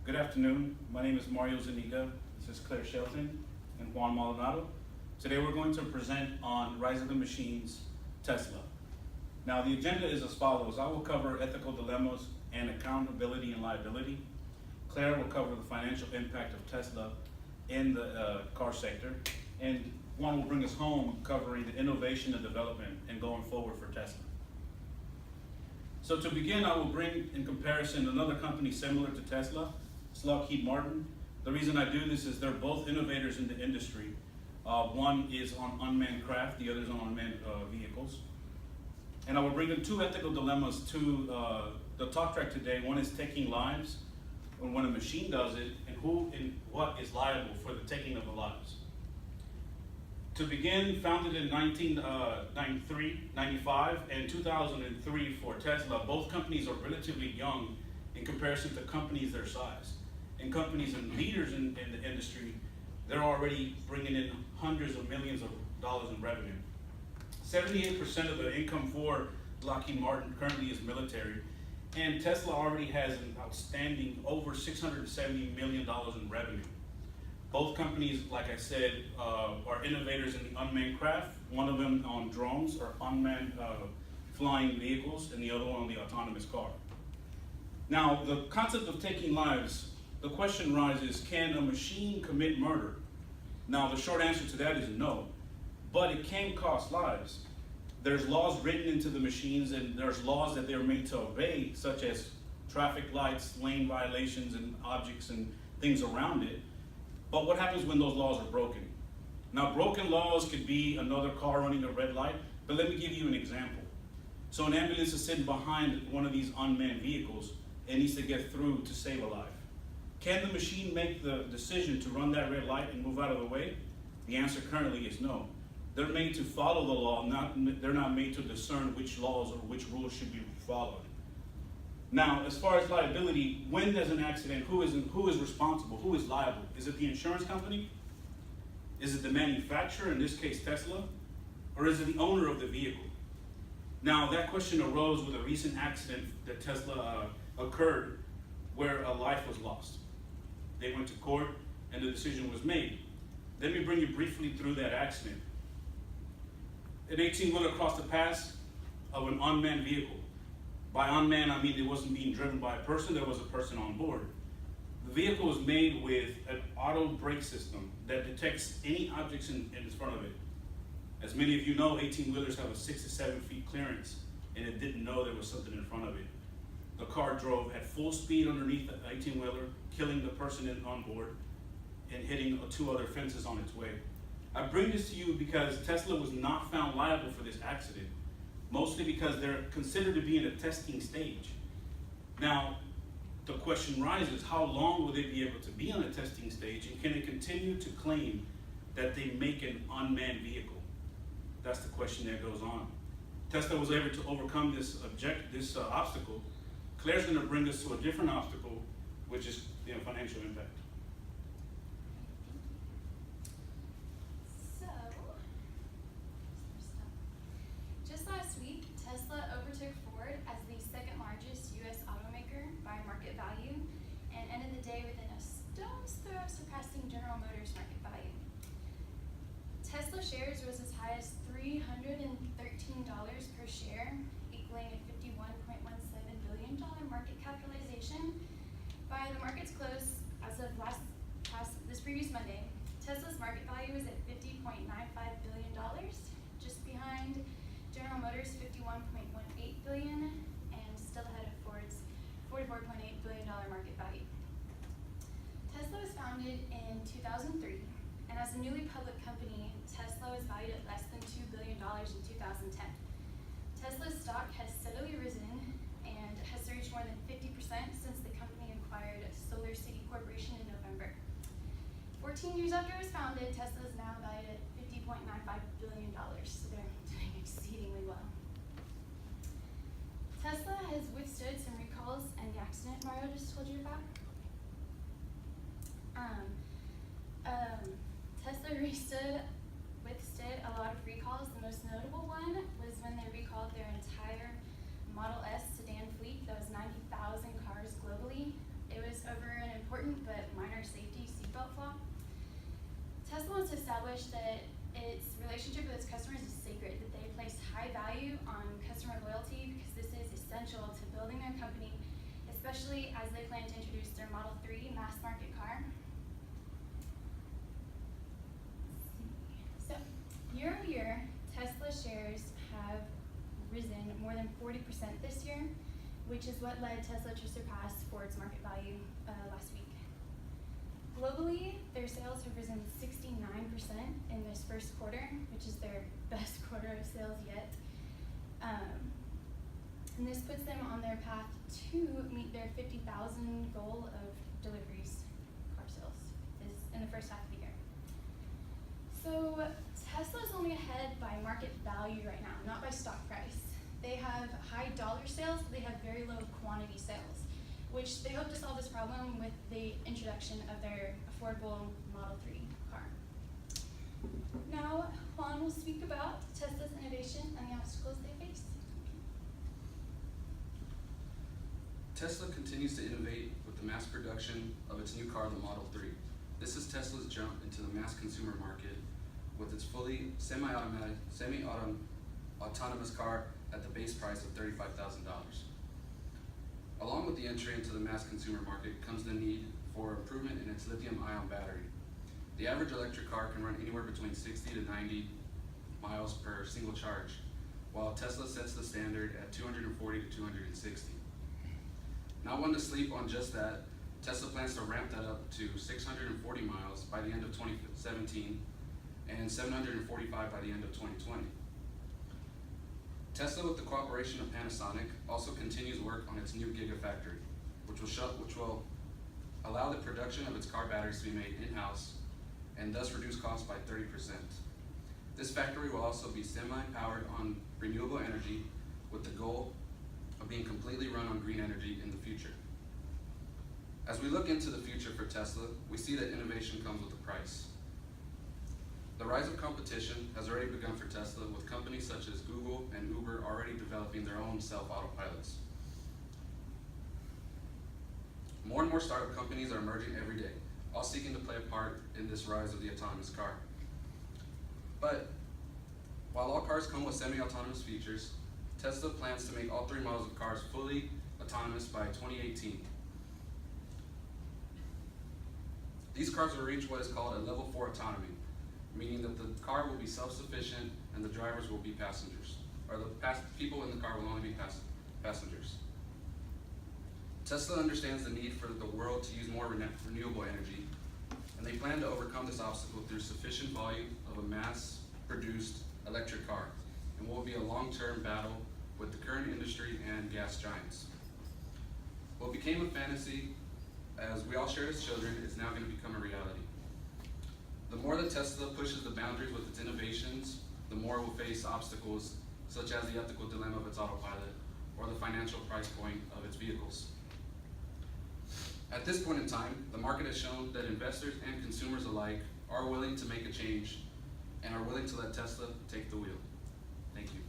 Good afternoon. My name is Mario Zuniga. This is Claire Shelton and Juan Maldonado. Today we're going to present on Rise of the Machines, Tesla. Now the agenda is as follows. I will cover ethical dilemmas and accountability and liability. Claire will cover the financial impact of Tesla in the car sector. And Juan will bring us home covering the innovation and development and going forward for Tesla. So to begin, I will bring in comparison another company similar to Tesla, Lockheed Martin. The reason I do this is they're both innovators in the industry. One is on unmanned craft, the other is on unmanned vehicles. And I will bring in two ethical dilemmas to the talk track today. One is taking lives, when a machine does it, and who and what is liable for the taking of the lives. To begin, founded in 1993, 95, and 2003 for Tesla, both companies are relatively young in comparison to companies their size. And companies and leaders in the industry, they're already bringing in hundreds of millions of dollars in revenue. 78% of the income for Lockheed Martin currently is military, and Tesla already has an outstanding over $670 million in revenue. Both companies, like I said, are innovators in the unmanned craft, one of them on drones or unmanned flying vehicles, and the other one on the autonomous car. Now, the concept of taking lives, the question rises, can a machine commit murder? Now, the short answer to that is no, but it can cost lives. There's laws written into the machines, and there's laws that they're made to obey, such as traffic lights, lane violations, and objects and things around it. But what happens when those laws are broken? Now, broken laws could be another car running a red light, but let me give you an example. So an ambulance is sitting behind one of these unmanned vehicles and needs to get through to save a life. Can the machine make the decision to run that red light and move out of the way? The answer currently is no. They're made to follow the law, they're not made to discern which laws or which rules should be followed. Now, as far as liability, when there's an accident, who is responsible? Who is liable? Is it the insurance company? Is it the manufacturer, in this case Tesla? Or is it the owner of the vehicle? Now, that question arose with a recent accident that Tesla occurred where a life was lost. They went to court and the decision was made. Let me bring you briefly through that accident. An 18-wheeler crossed the pass of an unmanned vehicle. By unmanned, I mean it wasn't being driven by a person, there was a person on board. The vehicle was made with an auto brake system that detects any objects in front of it. As many of you know, 18-wheelers have a 6 to 7 feet clearance, and it didn't know there was something in front of it. The car drove at full speed underneath the 18-wheeler, killing the person on board and hitting 2 other fences on its way. I bring this to you because Tesla was not found liable for this accident, mostly because they're considered to be in a testing stage. Now, the question rises, how long will they be able to be on a testing stage, and can they continue to claim that they make an unmanned vehicle? That's the question that goes on. Tesla was able to overcome this obstacle. Claire's going to bring us to a different obstacle, which is financial impact. So, just last week, Tesla overtook Ford as the second largest U.S. automaker by market value and ended the day within a stone's throw of surpassing General Motors market value. Tesla shares rose as high as $313 per share, equaling a $51.17 billion market capitalization. By the market's close as of this previous Monday, Tesla's market value is at $50.95 billion, just behind General Motors' $51.18 billion, and still ahead of Ford's $44.8 billion market value. Tesla was founded in 2003, and as a newly public company, Tesla was valued at less than $2 billion in 2010. Tesla's stock has steadily risen and has surged more than 50% since the company acquired Solar City Corporation in November. 14 years after it was founded, Tesla is now valued at $50.95 billion, so they're doing exceedingly well. Tesla has withstood some recalls and the accident Mario just told you about. Tesla withstood a lot of recalls. The most notable one was when they recalled their entire Model S sedan fleet that was 90,000 cars globally. It was over an important safety seatbelt flaw. Tesla wants to establish that its relationship with its customers is sacred, that they place high value on customer loyalty because this is essential to building their company, especially as they plan to introduce their Model 3 mass market car. So, year over year, Tesla shares have risen more than 40% this year, which is what led Tesla to surpass Ford's market value last week. Globally, their sales have risen 69% in this first quarter, which is their best quarter of sales yet. And this puts them on their path to meet their 50,000 goal of deliveries, car sales, is in the first half of the year. So Tesla's only ahead by market value right now, not by stock price. They have high dollar sales, but they have very low quantity sales, which they hope to solve this problem with the introduction of their affordable Model 3 car. Now, Juan will speak about Tesla's innovation and the obstacles they face. Tesla continues to innovate with the mass production of its new car, the Model 3. This is Tesla's jump into the mass consumer market with its fully semi-autonomous car at the base price of $35,000. Along with the entry into the mass consumer market comes the need for improvement in its lithium-ion battery. The average electric car can run anywhere between 60 to 90 miles per single charge, while Tesla sets the standard at 240 to 260. Not one to sleep on just that, Tesla plans to ramp that up to 640 miles by the end of 2017 and 745 by the end of 2020. Tesla, with the cooperation of Panasonic, also continues work on its new Gigafactory, which will allow the production of its car batteries to be made in-house and thus reduce costs by 30%. This factory will also be semi-powered on renewable energy with the goal of being completely run on green energy in the future. As we look into the future for Tesla, we see that innovation comes with a price. The rise of competition has already begun for Tesla, with companies such as Google and Uber already developing their own self-autopilots. More and more startup companies are emerging every day, all seeking to play a part in this rise of the autonomous car. But while all cars come with semi-autonomous features, Tesla plans to make all 3 models of cars fully autonomous by 2018. These cars will reach what is called a level 4 autonomy, meaning that the car will be self-sufficient and the drivers will be passengers, or the people in the car will only be passengers. Tesla understands the need for the world to use more renewable energy, and they plan to overcome this obstacle through sufficient volume of a mass-produced electric car, and will be a long-term battle with the current industry and gas giants. What became a fantasy, as we all shared as children, is now going to become a reality. The more that Tesla pushes the boundaries with its innovations, the more it will face obstacles such as the ethical dilemma of its autopilot or the financial price point of its vehicles. At this point in time, the market has shown that investors and consumers alike are willing to make a change and are willing to let Tesla take the wheel. Thank you.